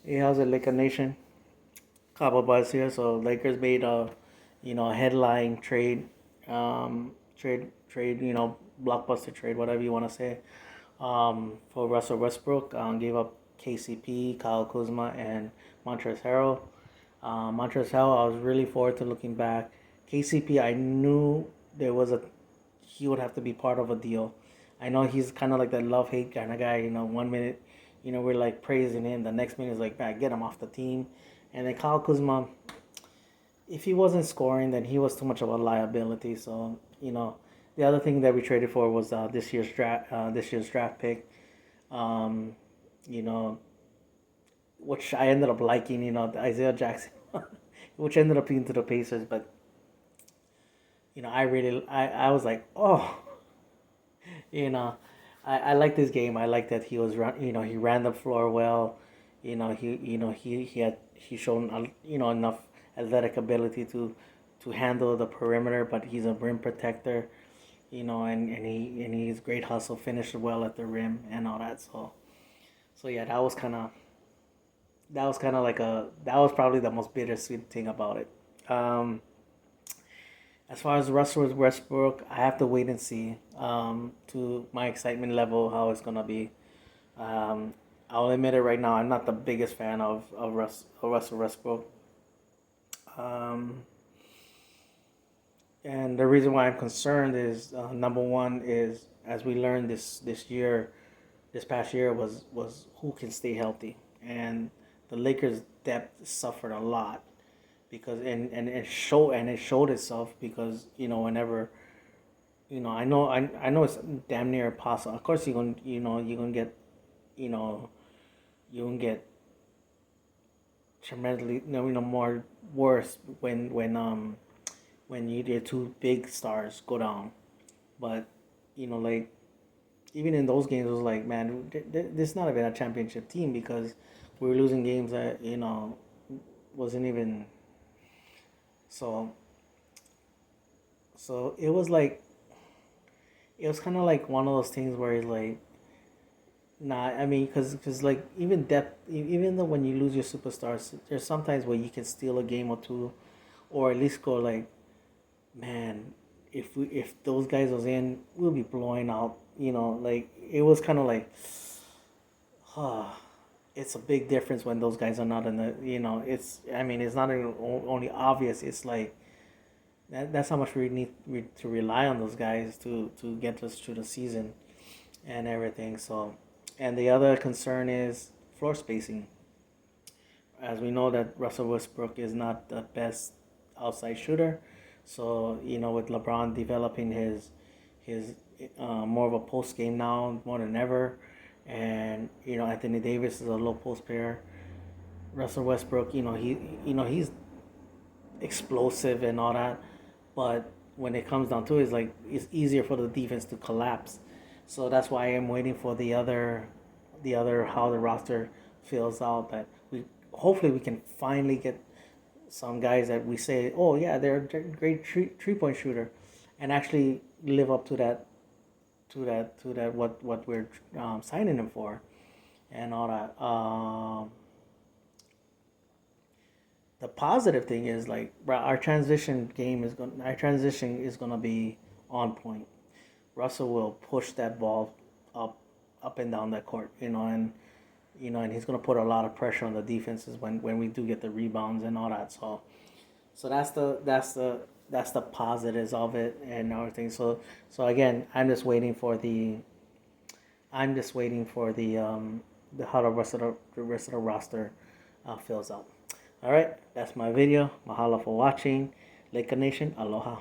Hey, how's it, Laker Nation? Couple buzz here. So Lakers made a headline trade, trade, blockbuster trade, whatever you want to say, for Russell Westbrook. Gave up KCP, Kyle Kuzma, and Montrez Harrell. Montrez Harrell, I was really forward to looking back. KCP, I knew there was a he would have to be part of a deal. I know he's kind of like that love hate kind of guy. 1 minute, we're like praising him. The next minute is like, man, get him off the team. And then Kyle Kuzma, if he wasn't scoring, then he was too much of a liability. So the other thing that we traded for was this year's draft pick. Um, you know, which I ended up liking. The Isaiah Jackson, which ended up being to the Pacers. But I was like, oh, you know, I like this game. I like that he was run. He ran the floor well. He shown enough athletic ability to handle the perimeter, but he's a rim protector. And he's great hustle, finished well at the rim and all that. So yeah, that was kind of like that was probably the most bittersweet thing about it. Um, as far as Russell Westbrook, I have to wait and see to my excitement level how it's gonna be. Um, I'll admit it right now. I'm not the biggest fan of Russell Westbrook. Um, and the reason why I'm concerned is number one is, as we learned this past year was who can stay healthy, and the Lakers' depth suffered a lot because and it showed itself because whenever I know it's damn near impossible. Of course you're gonna get you know you can get tremendously more worse when your two big stars go down. But like even in those games, it was like, man, this is not even a championship team because we were losing games that wasn't even so. So it was kind of like one of those things where it's like, nah, I mean, cause like even depth, even though when you lose your superstars, there's sometimes where you can steal a game or two, or at least go like, man, if those guys was in, we'll be blowing out. Like it was kind of like, huh, it's a big difference when those guys are not in the. It's I mean, it's not even only obvious. It's like that's how much we need to rely on those guys to get us through the season and everything. So, and the other concern is floor spacing. As we know that Russell Westbrook is not the best outside shooter, so with LeBron developing his more of a post game now more than ever, and Anthony Davis is a low post player. Russell Westbrook, he's explosive and all that, but when it comes down to it, it's easier for the defense to collapse. So that's why I'm waiting for the other how the roster fills out. That we hopefully we can finally get some guys that we say, oh yeah, they're a great three point shooter, and actually live up to that what we're signing them for, and all that. The positive thing is like our transition is gonna be on point. Russell will push that ball up up and down that court, and he's gonna put a lot of pressure on the defenses when we do get the rebounds and all that. So that's the positives of it and everything. So again, I'm just waiting for the how the rest of the roster fills out. All right, that's my video. Mahalo for watching. Laker Nation, aloha.